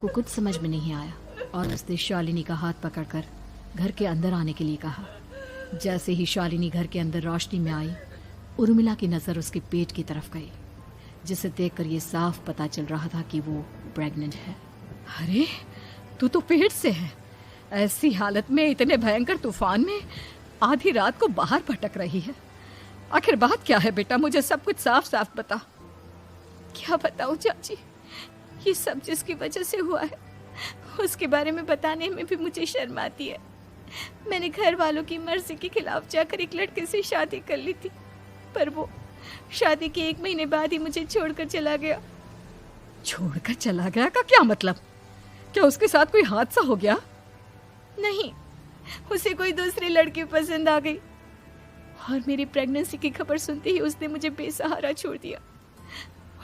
को कुछ समझ में नहीं आया और उसने शालिनी का हाथ पकड़कर घर के अंदर आने के लिए कहा। जैसे ही शालिनी घर के अंदर रोशनी में आई, उर्मिला की नज़र उसके पेट की तरफ गई, जिसे देखकर ये साफ पता चल रहा था कि वो प्रेग्नेंट है। अरे तू तो पेट से है। ऐसी हालत में, इतने भयंकर तूफान में आधी रात को बाहर भटक रही है। आखिर बात क्या है बेटा, मुझे सब कुछ साफ साफ बता। क्या बताऊं चाची, ये सब जिसकी वजह से हुआ है उसके बारे में बताने में भी मुझे शर्म आती है। मैंने घर वालों की मर्जी के खिलाफ जाकर एक लड़के से शादी कर ली थी, पर वो शादी के 1 महीने बाद ही मुझे छोड़कर चला गया। छोड़कर चला गया का क्या मतलब? क्या उसके साथ कोई हादसा हो गया? नहीं, उसे कोई दूसरी लड़की पसंद आ गई और मेरी प्रेगनेंसी की खबर सुनते ही उसने मुझे बेसहारा छोड़ दिया।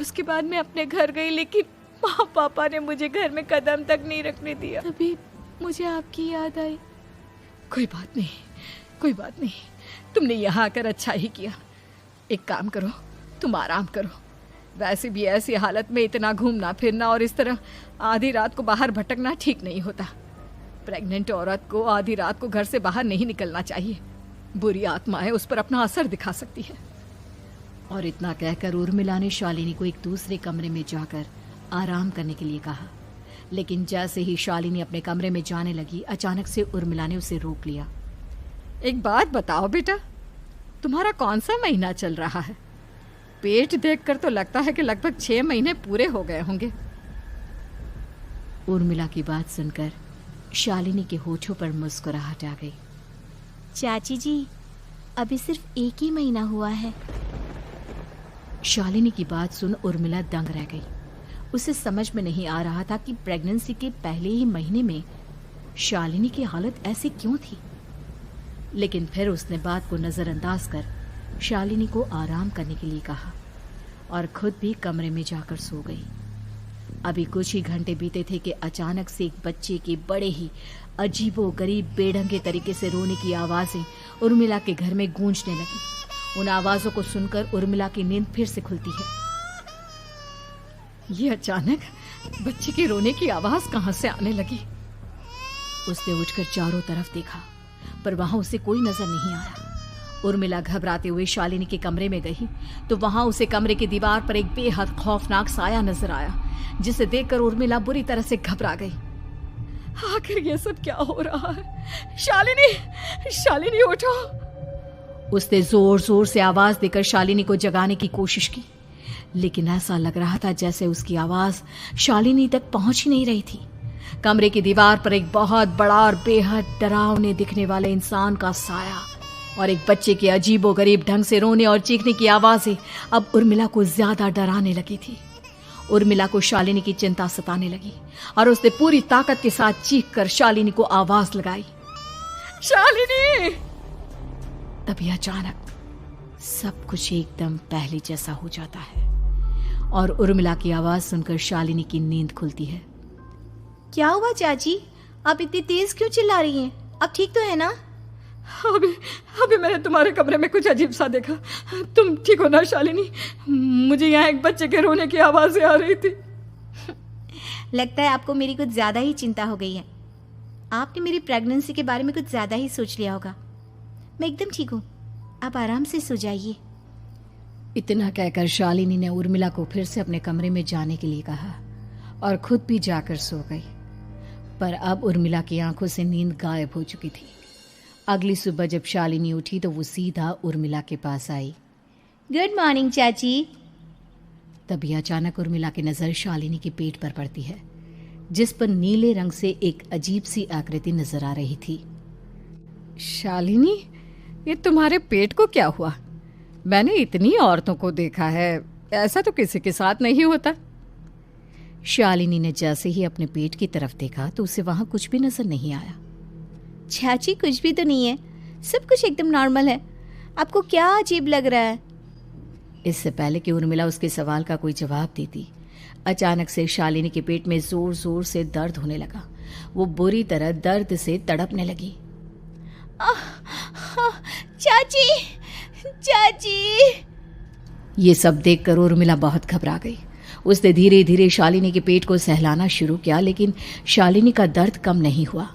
उसके बाद मैं अपने घर गई, लेकिन माँ पापा ने मुझे घर में कदम तक नहीं रखने दिया। तभी मुझे आपकी याद आई। कोई बात नहीं, कोई बात नहीं, तुमने यहाँ आकर अच्छा ही किया। एक काम करो, तुम आराम करो। वैसे भी ऐसी हालत में इतना घूमना फिरना और इस तरह आधी रात को बाहर भटकना ठीक नहीं होता। प्रेग्नेंट औरत को आधी रात को घर से बाहर नहीं निकलना चाहिए। बुरी आत्माएं उस पर अपना असर दिखा सकती है। और इतना कहकर उर्मिला ने शालिनी को एक दूसरे कमरे में जाकर आराम करने के लिए कहा। लेकिन जैसे ही शालिनी अपने कमरे में जाने लगी, अचानक से उर्मिला ने उसे रोक लिया। एक बात बताओ बेटा, तुम्हारा कौन सा महीना चल रहा है? पेट देखकर तो लगता है कि लगभग 6 महीने पूरे हो गए होंगे। उर्मिला की बात सुनकर शालिनी के होठों पर मुस्कुराहट आ गई। चाची जी, अभी सिर्फ 1 ही महीना हुआ है। शालिनी की बात सुन उर्मिला दंग रह गई। उसे समझ में नहीं आ रहा था कि प्रेगनेंसी के पहले ही महीने में शालिनी की हालत ऐसी क्यों थी। लेकिन फिर उसने बात को नजरअंदाज कर शालिनी को आराम करने के लिए कहा और खुद भी कमरे में जाकर सो गई। अभी कुछ ही घंटे बीते थे कि अचानक से एक बच्चे के बड़े ही अजीबोगरीब बेढंगे तरीके से रोने की आवाजें उर्मिला के घर में गूंजने लगी। उन आवाजों को सुनकर उर्मिला की नींद फिर से खुलती है। ये अचानक बच्चे के रोने की आवाज कहां से आने लगी? उसने उठकर चारों तरफ देखा, पर वहां उसे कोई नजर नहीं आया। उर्मिला घबराते हुए शालिनी के कमरे में गई तो वहां उसे कमरे की दीवार पर एक बेहद खौफनाक साया नजर आया, जिसे देखकर उर्मिला बुरी तरह से घबरा गई। आखिर ये सब क्या हो रहा है? शालिनी, शालिनी उठो! उसने जोर जोर से आवाज देकर शालिनी को जगाने की कोशिश की, लेकिन ऐसा लग रहा था जैसे उसकी आवाज शालिनी तक पहुंच ही नहीं रही थी। कमरे की दीवार पर एक बहुत बड़ा और बेहद डरावने दिखने वाले इंसान का साया और एक बच्चे के अजीबोगरीब ढंग से रोने और चीखने की आवाजें अब उर्मिला को ज्यादा डराने लगी थी। उर्मिला को शालिनी की चिंता सताने लगी और उसने पूरी ताकत के साथ चीखकर शालिनी को आवाज लगाई, शालिनी! तभी अचानक सब कुछ एकदम पहले जैसा हो जाता है और उर्मिला की आवाज सुनकर शालिनी की नींद खुलती है। क्या हुआ चाची, आप इतनी तेज क्यों चिल्ला रही हैं? आप ठीक तो है ना? अभी मैंने तुम्हारे कमरे में कुछ अजीब सा देखा। तुम ठीक हो ना शालिनी? मुझे यहाँ एक बच्चे के रोने की आवाजें आ रही थी। लगता है आपको मेरी कुछ ज्यादा ही चिंता हो गई है। आपने मेरी प्रेगनेंसी के बारे में कुछ ज्यादा ही सोच लिया होगा। मैं एकदम ठीक हूँ, आप आराम से सो जाइए। इतना कहकर शालिनी ने उर्मिला को फिर से अपने कमरे में जाने के लिए कहा और खुद भी जाकर सो गई। पर अब उर्मिला की आंखों से नींद गायब हो चुकी थी। अगली सुबह जब शालिनी उठी तो वो सीधा उर्मिला के पास आई। गुड मॉर्निंग चाची। तभी अचानक उर्मिला की नजर शालिनी के पेट पर पड़ती है, जिस पर नीले रंग से एक अजीब सी आकृति नजर आ रही थी। शालिनी, ये तुम्हारे पेट को क्या हुआ? मैंने इतनी औरतों को देखा है, ऐसा तो किसी के साथ नहीं होता। शालिनी ने जैसे ही अपने पेट की तरफ देखा तो उसे वहां कुछ भी नजर नहीं आया। चाची, कुछ भी तो नहीं है, सब कुछ एकदम नॉर्मल है। आपको क्या अजीब लग रहा है? इससे पहले कि उर्मिला उसके सवाल का कोई जवाब देती, अचानक से शालिनी के पेट में जोर जोर से दर्द होने लगा। वो बुरी तरह दर्द से तड़पने लगी। चाची, चाची! ये सब देखकर उर्मिला बहुत घबरा गई। उसने धीरे धीरे शालिनी के पेट को सहलाना शुरू किया, लेकिन शालिनी का दर्द कम नहीं हुआ।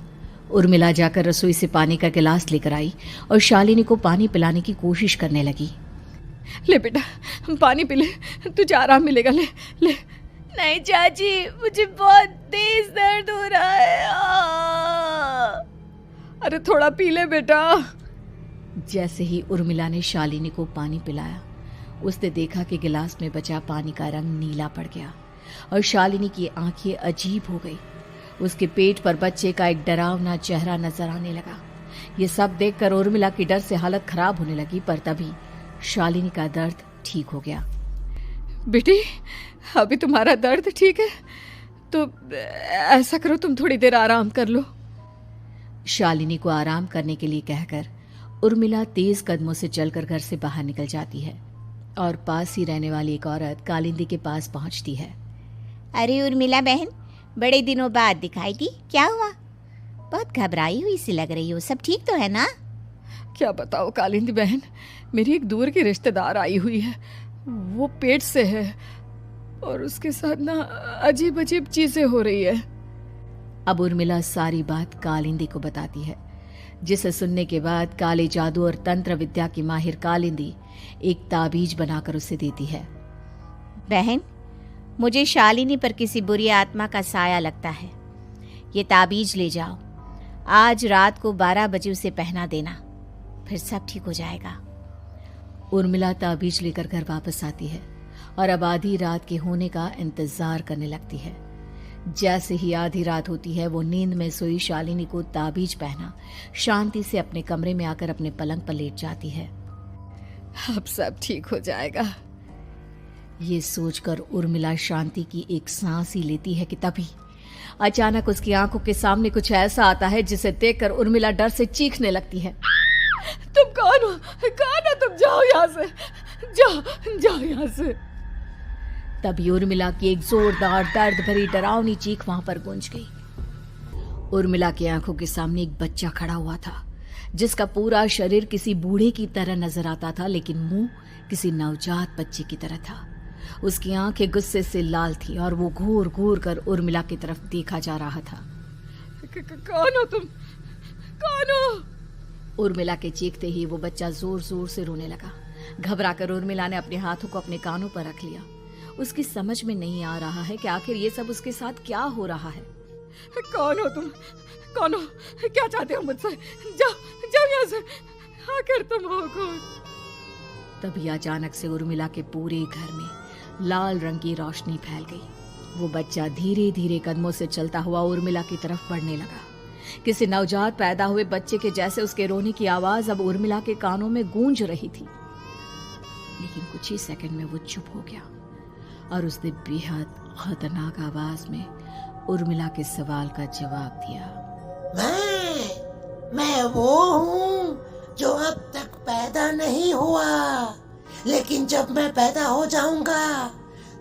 उर्मिला जाकर रसोई से पानी का गिलास लेकर आई और शालिनी को पानी पिलाने की कोशिश करने लगी। ले बेटा, पानी पी ले, तुझे आराम मिलेगा। ले ले। नहीं चाची, मुझे बहुत तेज दर्द हो रहा है। अरे थोड़ा पी ले बेटा। जैसे ही उर्मिला ने शालिनी को पानी पिलाया, उसने देखा कि गिलास में बचा पानी का रंग नीला पड़ गया और शालिनी की आंखें अजीब हो गई। उसके पेट पर बच्चे का एक डरावना चेहरा नजर आने लगा। ये सब देखकर उर्मिला की डर से हालत खराब होने लगी, पर तभी शालिनी का दर्द ठीक हो गया। बेटी, अभी तुम्हारा दर्द ठीक है तो ऐसा करो, तुम थोड़ी देर आराम कर लो। शालिनी को आराम करने के लिए कहकर उर्मिला तेज कदमों से चलकर घर से बाहर निकल जाती है और पास ही रहने वाली एक औरत कालिंदी के पास पहुंचती है। अरे उर्मिला बहन, बड़े दिनों बाद दिखाई दी, क्या हुआ? बहुत घबराई हुई सी लग रही हो, सब ठीक तो है ना? क्या बताओ कालिंदी बहन, मेरी एक दूर की रिश्तेदार आई हुई है। वो पेट से है और उसके साथ ना अजीब अजीब चीजें हो रही है। अब उर्मिला सारी बात कालिंदी को बताती है, जिसे सुनने के बाद काले जादू और तंत्र विद्या की माहिर कालिंदी एक ताबीज बनाकर उसे देती है। बहन, मुझे शालिनी पर किसी बुरी आत्मा का साया लगता है। ये ताबीज ले जाओ, आज रात को 12 बजे उसे पहना देना, फिर सब ठीक हो जाएगा। उर्मिला ताबीज लेकर घर वापस आती है और अब आधी रात के होने का इंतजार करने लगती है। जैसे ही आधी रात होती है, वो नींद में सोई शालिनी को ताबीज पहना शांति से अपने कमरे में आकर अपने पलंग पर लेट जाती है। अब सब ठीक हो जाएगा। ये सोचकर उर्मिला शांति की एक सांस ही लेती है कि तभी अचानक उसकी आंखों के सामने कुछ ऐसा आता है जिसे देखकर उर्मिला डर से चीखने लगती है। तुम कौन हो? कौन हो तुम? जाओ यहाँ से, जाओ जाओ यहाँ से। तभी उर्मिला की एक जोरदार दर्द भरी डरावनी चीख वहां पर गूंज गई। उर्मिला की आंखों के सामने एक बच्चा खड़ा हुआ था, जिसका पूरा शरीर किसी बूढ़े की तरह नजर आता था, लेकिन मुंह किसी नवजात बच्चे की तरह था। उसकी आंखें गुस्से से लाल थी और वो घूर घूर कर उर्मिला की तरफ देखा जा रहा था। कौन हो तुम? कौन हो? उर्मिला के चीखते ही वो बच्चा जोर जोर से रोने लगा। घबराकर उर्मिला ने अपने हाथों को अपने कानों पर रख लिया। उसकी समझ में नहीं आ रहा है कि आखिर ये सब उसके साथ क्या हो रहा है। कौन हो तुम? कौन हो? क्या चाहते हो मुझसे? जाओ जाओ यहाँ से, आखिर तुम हो कौन? तभी अचानक से उर्मिला के पूरे घर में लाल रंग की रोशनी फैल गई। वो बच्चा धीरे धीरे कदमों से चलता हुआ उर्मिला की तरफ बढ़ने लगा। किसी नवजात पैदा हुए बच्चे के जैसे उसके रोने की आवाज अब उर्मिला के कानों में गूंज रही थी। लेकिन कुछ ही सेकंड में वो चुप हो गया और उसने बेहद खतरनाक आवाज में उर्मिला के सवाल का जवाब दिया। मैं वो हूँ जो अब तक पैदा नहीं हुआ, लेकिन जब मैं पैदा हो जाऊंगा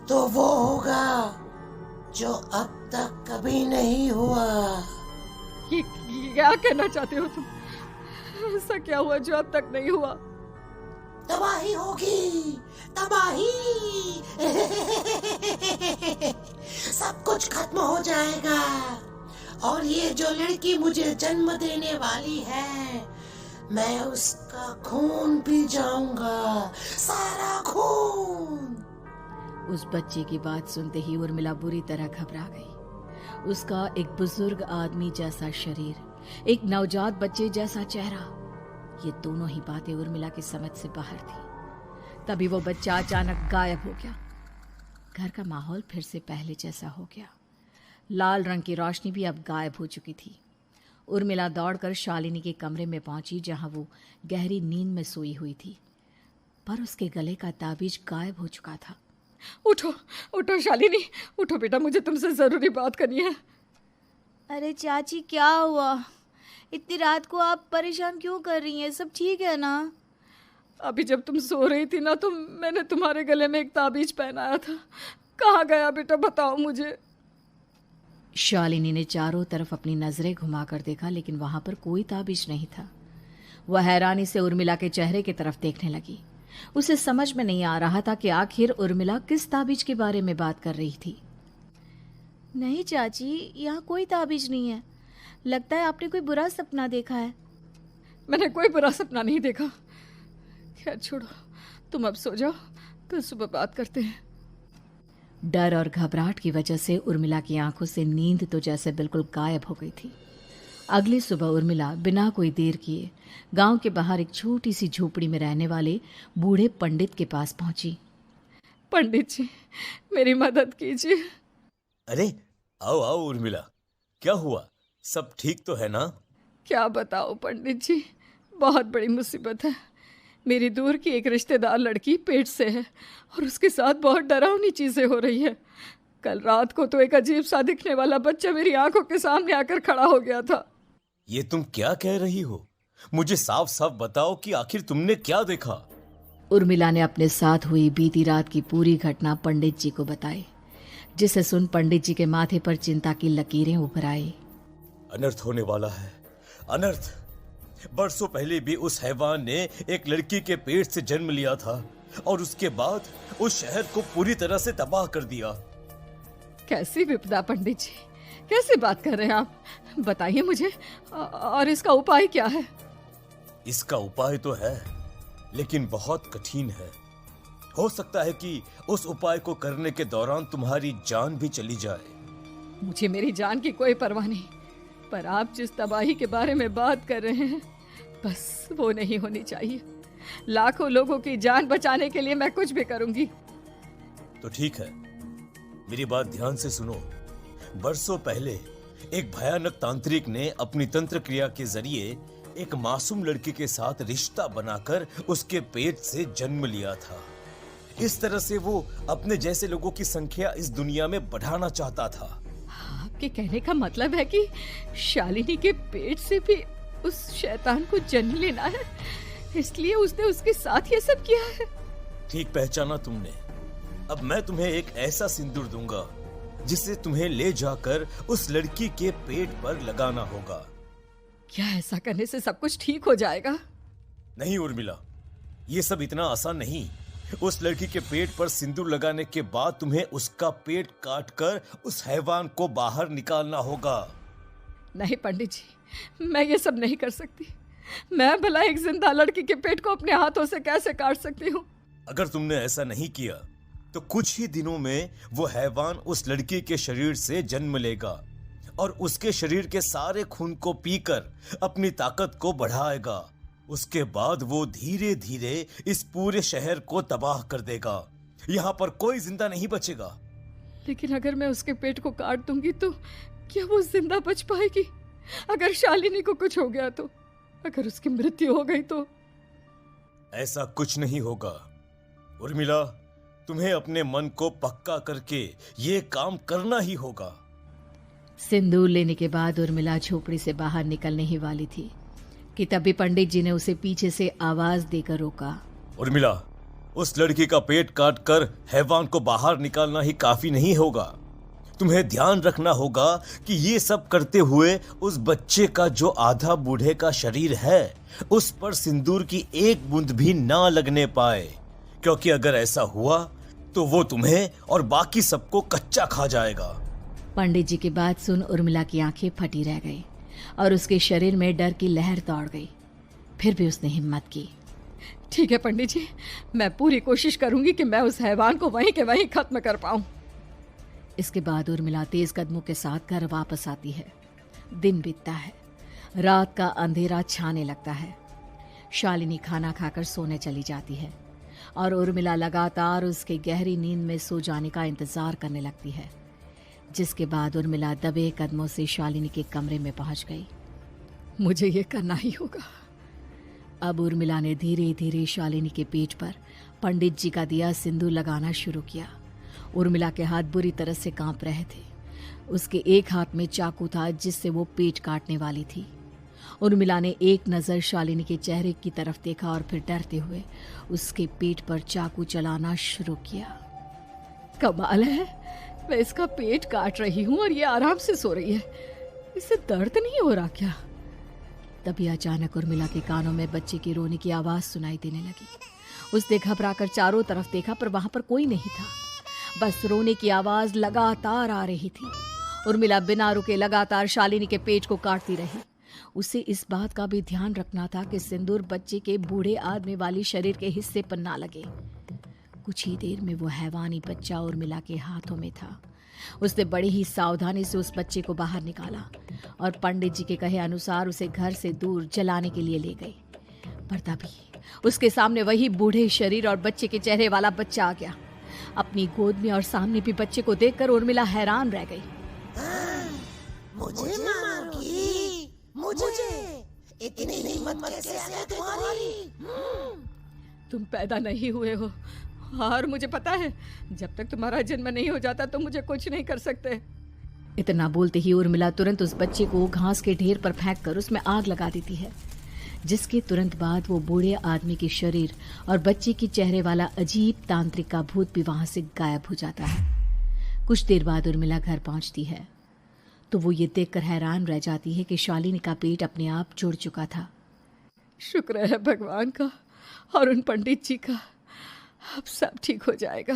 तो वो होगा जो अब तक कभी नहीं हुआ। ये क्या कहना चाहते हो तुम? ऐसा क्या हुआ जो अब तक नहीं हुआ? तबाही होगी, तबाही। सब कुछ खत्म हो जाएगा और ये जो लड़की मुझे जन्म देने वाली है, मैं उसका खून पी जाऊंगा, सारा खून। उस बच्चे की बात सुनते ही उर्मिला बुरी तरह घबरा गई। उसका एक बुजुर्ग आदमी जैसा शरीर, एक नवजात बच्चे जैसा चेहरा, ये दोनों ही बातें उर्मिला की समझ से बाहर थी। तभी वो बच्चा अचानक गायब हो गया। घर का माहौल फिर से पहले जैसा हो गया। लाल रंग की रोशनी भी अब गायब हो चुकी थी। उर्मिला दौड़कर शालिनी के कमरे में पहुंची, जहां वो गहरी नींद में सोई हुई थी, पर उसके गले का ताबीज गायब हो चुका था। उठो उठो शालिनी, उठो बेटा, मुझे तुमसे जरूरी बात करनी है। अरे चाची, क्या हुआ? इतनी रात को आप परेशान क्यों कर रही हैं? सब ठीक है ना? अभी जब तुम सो रही थी ना, तो मैंने तुम्हारे गले में एक ताबीज पहनाया था। कहाँ गया बेटा, बताओ मुझे। शालिनी ने चारों तरफ अपनी नजरें घुमाकर देखा, लेकिन वहां पर कोई ताबीज नहीं था। वह हैरानी से उर्मिला के चेहरे की तरफ देखने लगी। उसे समझ में नहीं आ रहा था कि आखिर उर्मिला किस ताबीज के बारे में बात कर रही थी। नहीं चाची, यहाँ कोई ताबीज नहीं है। लगता है आपने कोई बुरा सपना देखा है। मैंने कोई बुरा सपना नहीं देखा। खैर छोड़ो, तुम अब सो जाओ, कल सुबह बात करते हैं। डर और घबराहट की वजह से उर्मिला की आंखों से नींद तो जैसे बिल्कुल गायब हो गई थी। अगली सुबह उर्मिला बिना कोई देर किए गांव के बाहर एक छोटी सी झोपड़ी में रहने वाले बूढ़े पंडित के पास पहुंची। पंडित जी, मेरी मदद कीजिए। अरे आओ आओ उर्मिला, क्या हुआ? सब ठीक तो है ना? क्या बताओ पंडित जी, बहुत बड़ी मुसीबत है। मेरी दूर की एक रिश्तेदार लड़की पेट से है और उसके साथ बहुत डरावनी चीजें हो रही है। कल रात को तो एक अजीब सा दिखने वाला बच्चा मेरी आंखों के सामने आकर खड़ा हो गया था। ये तुम क्या कह रही हो? मुझे साफ साफ बताओ कि आखिर तुमने क्या देखा? उर्मिला ने अपने साथ हुई बीती रात की पूरी घटना पंडित जी को बताई, जिसे सुन पंडित जी के माथे पर चिंता की लकीरें उभर आई। अनर्थ होने वाला है, अनर्थ। बरसों पहले भी उस हैवान ने एक लड़की के पेट से जन्म लिया था और उसके बाद उस शहर को पूरी तरह से तबाह कर दिया। कैसी विपदा पंडित जी, कैसे बात कर रहे हैं आप? बताइए मुझे, और इसका उपाय क्या है? इसका उपाय तो है, लेकिन बहुत कठिन है। हो सकता है कि उस उपाय को करने के दौरान तुम्हारी जान भी चली जाए। मुझे मेरी जान की कोई परवाह नहीं, पर आप जिस तबाही के बारे में बात कर रहे हैं, बस वो नहीं होनी चाहिए। लाखों लोगों की जान बचाने के लिए मैं कुछ भी करूंगी। तो ठीक है, मेरी बात ध्यान से सुनो। बरसों पहले एक भयानक तांत्रिक ने अपनी तंत्र क्रिया के जरिए एक मासूम लड़की के साथ रिश्ता बनाकर उसके पेट से जन्म लिया था। इस तरह से वो अपने जैसे लोगों की संख्या इस दुनिया में बढ़ाना चाहता था। आपके कहने का मतलब है कि शालिनी के पेट से भी उस शैतान को जन्म लेना है, इसलिए उसने उसके साथ ये सब किया है। ठीक पहचाना तुमने। अब मैं तुम्हें एक ऐसा सिंदूर दूंगा जिसे तुम्हें ले जाकर उस लड़की के पेट पर लगाना होगा। क्या ऐसा करने से सब कुछ ठीक हो जाएगा? नहीं उर्मिला, ये सब इतना आसान नहीं। उस लड़की के पेट पर सिंदूर लगाने के बाद तुम्हें उसका पेट काटकर उस हैवान को बाहर निकालना होगा। नहीं पंडित जी, मैं ये सब नहीं कर सकती। मैं भला एक जिंदा लड़की के पेट को अपने हाथों से कैसे काट सकती हूँ? अगर तुमने ऐसा नहीं किया तो कुछ ही दिनों में वो हैवान उस लड़की के शरीर से जन्म लेगा और उसके शरीर के सारे खून को पीकर अपनी ताकत को बढ़ाएगा। उसके बाद वो धीरे धीरे इस पूरे शहर को तबाह कर देगा। यहाँ पर कोई जिंदा नहीं बचेगा। लेकिन अगर मैं उसके पेट को काट दूंगी तो क्या वो जिंदा बच पाएगी? अगर शालिनी को कुछ हो गया तो, अगर उसकी मृत्यु हो गई तो? ऐसा कुछ नहीं होगा उर्मिला, तुम्हें अपने मन को पक्का करके ये काम करना ही होगा। सिंदूर लेने के बाद उर्मिला झोपड़ी से बाहर निकलने ही वाली थी कि तभी पंडित जी ने उसे पीछे से आवाज देकर रोका। उर्मिला, उस लड़की का पेट काटकर हैवान को बाहर निकालना ही काफी नहीं होगा। तुम्हें ध्यान रखना होगा कि ये सब करते हुए उस बच्चे का जो आधा बूढ़े का शरीर है उस पर सिंदूर की एक बूंद भी ना लगने पाए, क्योंकि अगर ऐसा हुआ तो वो तुम्हें और बाकी सबको कच्चा खा जाएगा। पंडित जी की बात सुन उर्मिला की आंखें फटी रह गई और उसके शरीर में डर की लहर दौड़ गई। फिर भी उसने हिम्मत की। ठीक है पंडित जी, मैं पूरी कोशिश करूंगी कि मैं उस हैवान को वहीं के वहीं खत्म कर पाऊं। इसके बाद उर्मिला तेज कदमों के साथ घर वापस आती है। दिन बीतता है, रात का अंधेरा छाने लगता है। शालिनी खाना खाकर सोने चली जाती है और उर्मिला लगातार उसके गहरी नींद में सो जाने का इंतजार करने लगती है। जिसके बाद उर्मिला दबे कदमों से शालिनी के कमरे में पहुंच गई। मुझे ये करना ही होगा। अब उर्मिला ने धीरे धीरे शालिनी के पेट पर पंडित जी का दिया सिंदूर लगाना शुरू किया। उर्मिला के हाथ बुरी तरह से कांप रहे थे। उसके एक हाथ में चाकू था जिससे वो पेट काटने वाली थी। उर्मिला ने एक नज़र शालिनी के चेहरे की तरफ देखा और फिर डरते हुए उसके पेट पर चाकू चलाना शुरू किया। कमाल है, मैं इसका पेट काट रही हूँ और ये आराम से सो रही है। इसे दर्द नहीं हो रहा क्या? तभी अचानक उर्मिला के कानों में बच्चे की रोने की आवाज सुनाई देने लगी। उसने घबराकर चारों तरफ देखा पर वहां पर कोई नहीं था, बस रोने की आवाज लगातार आ रही थी। उर्मिला बिना रुके लगातार शालिनी के पेट को काटती रही। उसे इस बात का भी ध्यान रखना था कि सिंदूर बच्चे के बूढ़े आदमी वाली शरीर के हिस्से पर ना लगे। कुछ ही देर में वो हैवानी बच्चा उर्मिला के हाथों में था। उसने बड़ी ही सावधानी से उस बच्चे को बाहर निकाला और पंडित जी के कहे अनुसार उसे घर से दूर जलाने के लिए ले गई। पर तभी उसके सामने वही बूढ़े शरीर और बच्चे के चेहरे वाला बच्चा आ गया। अपनी गोद में और सामने भी बच्चे को देखकर उर्मिला हैरान रह गई। मुझे मारोगी? मुझे इतनी हिम्मत कैसे आ गई तुम्हारी? तुम पैदा नहीं हुए हो और मुझे पता है जब तक तुम्हारा जन्म नहीं हो जाता तो मुझे कुछ नहीं कर सकते। इतना बोलते ही उर्मिला तुरंत उस बच्चे को घास के ढेर पर फेंक कर उसमें आग लगा देती है, जिसके तुरंत बाद वो बूढ़े आदमी के शरीर और बच्चे के चेहरे वाला अजीब तांत्रिक का भूत भी वहां से गायब हो जाता है। कुछ देर बाद उर्मिला घर पहुंचती है तो वो ये देखकर हैरान रह जाती है कि शालिनी का पेट अपने आप जुड़ चुका था। शुक्र है भगवान का और उन पंडित जी का, अब सब ठीक हो जाएगा।